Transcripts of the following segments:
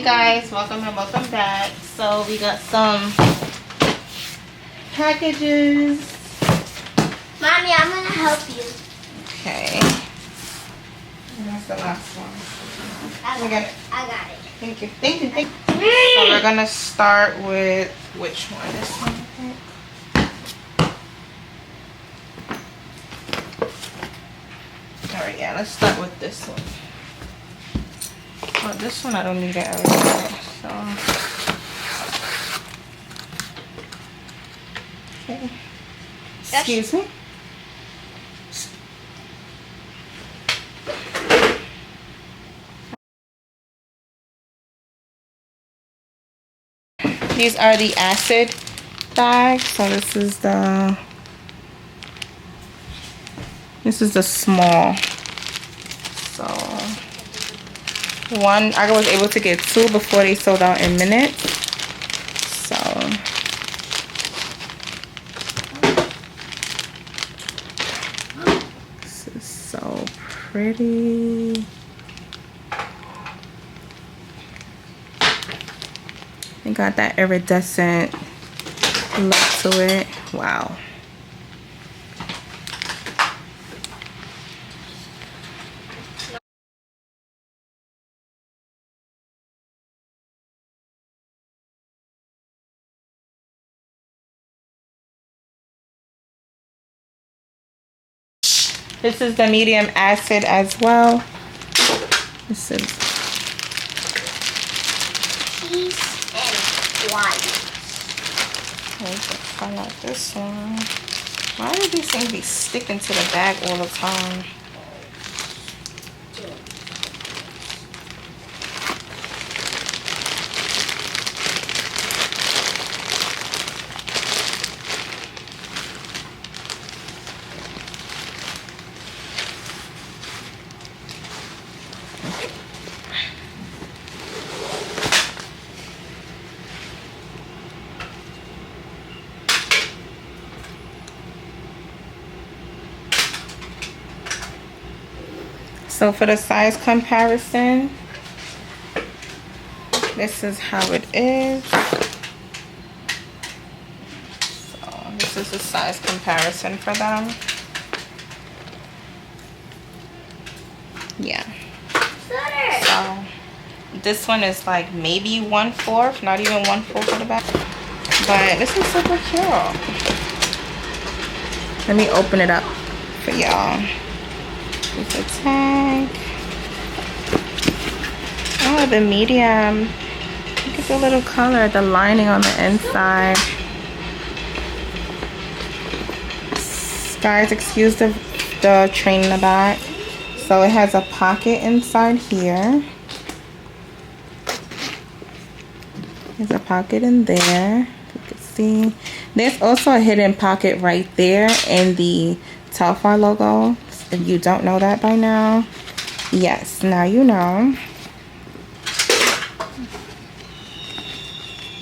guys, welcome and welcome back. So we got some packages. Mommy, I'm gonna help you. Okay. And that's the last one. I got it. Thank you. So we're gonna start with which one? This one, I think. Alright, yeah, let's start with this one. Oh, this one I don't need it everywhere, so. Okay. Excuse me? These are the acid bags. So this is the small. So one, I was able to get two before they sold out in minutes. So this is so pretty. It got that iridescent look to it. Wow. This is the medium acid as well. This is peace and quiet. I like this one. Why do these things be sticking to the bag all the time? So for the size comparison, this is how it is. So this is the size comparison for them. Yeah. So this one is like maybe 1/4, not even 1/4 of the bag. But this is super cute. Let me open it up for y'all. With a tag. Oh, the medium. Look at the little color, the lining on the inside. Guys, excuse the train in the back. So it has a pocket inside here. There's a pocket in there. You can see. There's also a hidden pocket right there in the Telfar logo. If you don't know that by now, yes, now you know.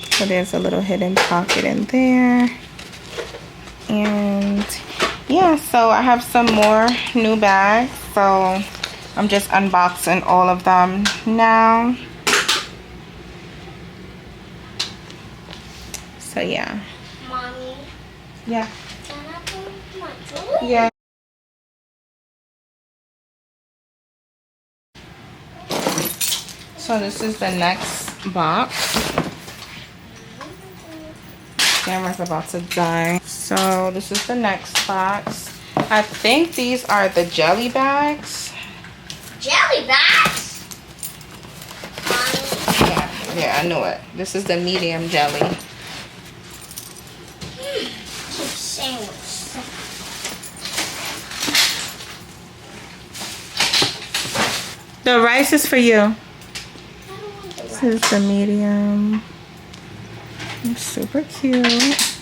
So there's a little hidden pocket in there. And yeah, so I have some more new bags. So I'm just unboxing all of them now. So yeah. Mommy. Yeah. Can I put my jewelry? Yeah. So this is the next box. Camera's about to die. So this is the next box. I think these are the jelly bags. Jelly bags? Mommy. Yeah, I knew it. This is the medium jelly. Sandwich. The rice is for you. This is the medium. It's super cute.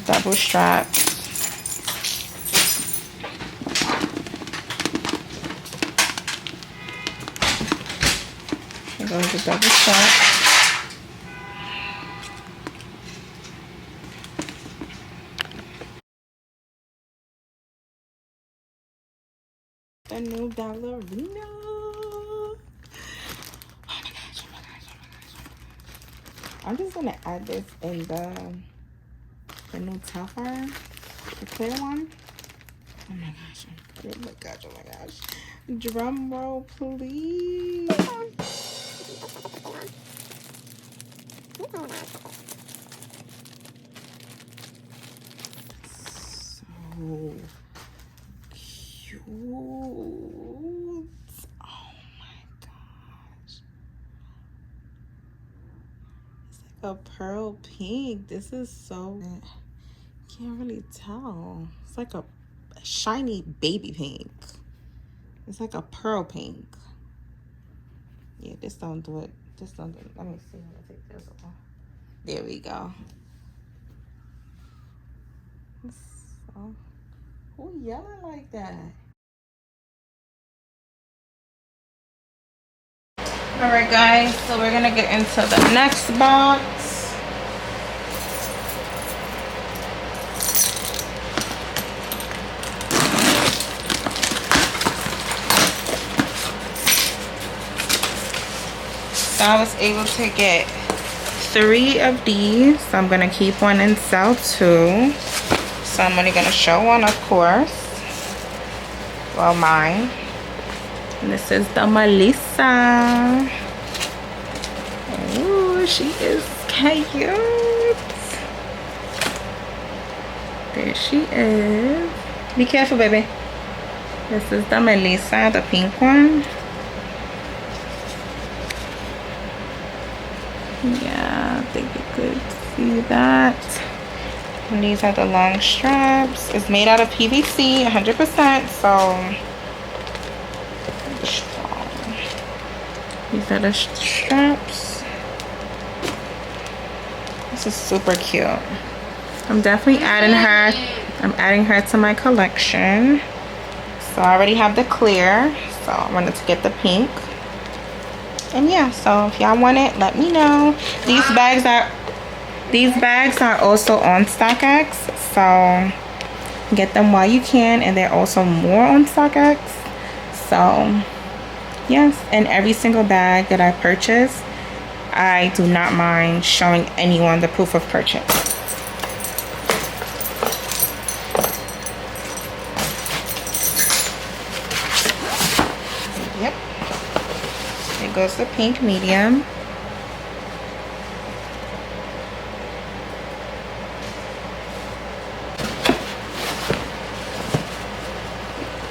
Double strap. Here goes the double strap. The new ballerina. I'm just gonna add this in the new Telfar, the clear one. Oh my gosh, oh my gosh, oh my gosh. Drum roll, please. So cute. Oh my gosh. It's like a pearl pink. This is so, can't really tell. It's like a shiny baby pink. It's like a pearl pink. Yeah, this don't do it. This don't do it. Let me see. I'm gonna take this off. There we go. So, who yelling like that? All right, guys. So we're gonna get into the next box. So I was able to get 3 of these. So I'm gonna keep one and sell 2. So I'm only gonna show one, of course. Well, mine. And this is the Melissa. Ooh, she is cute. There she is. Be careful, baby. This is the Melissa, the pink one. Yeah, I think you could see that. And these are the long straps. It's made out of PVC, 100%, so strong. These are the straps. This is super cute. I'm definitely adding her. I'm adding her to my collection. So I already have the clear, so I wanted to get the pink. And yeah, so if y'all want it, let me know. These bags are also on StockX, so get them while you can, and they're also more on StockX. So yes, and every single bag that I purchase, I do not mind showing anyone the proof of purchase. Yep. There goes the pink medium.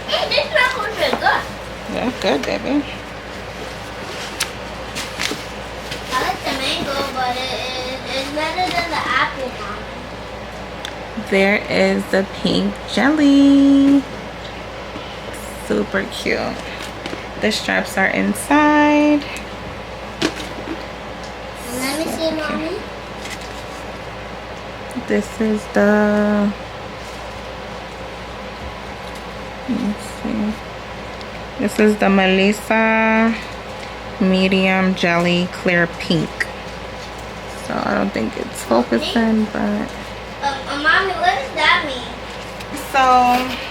Hey, this apples are good. Yeah, good, baby. I like the mango, but it's better than the apple one. There is the pink jelly. Super cute. The straps are inside. Let me see, Mommy. This is the, let's see. This is the Melissa medium jelly clear pink. So I don't think it's focusing, but. Mommy, what does that mean? So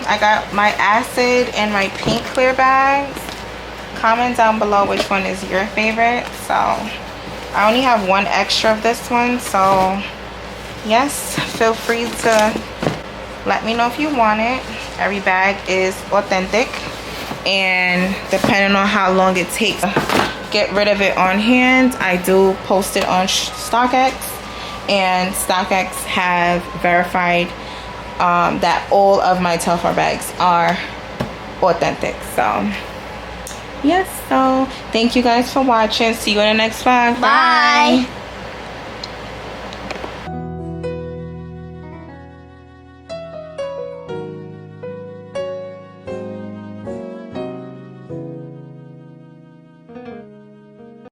I got my acid and my pink clear bags. Comment down below which one is your favorite. So I only have 1 extra of this one, so yes, feel free to let me know if you want it. Every bag is authentic, and depending on how long it takes to get rid of it on hand, I do post it on StockX, and StockX have verified that all of my Telfar bags are authentic. So yes, so thank you guys for watching. See you in the next vlog. Bye.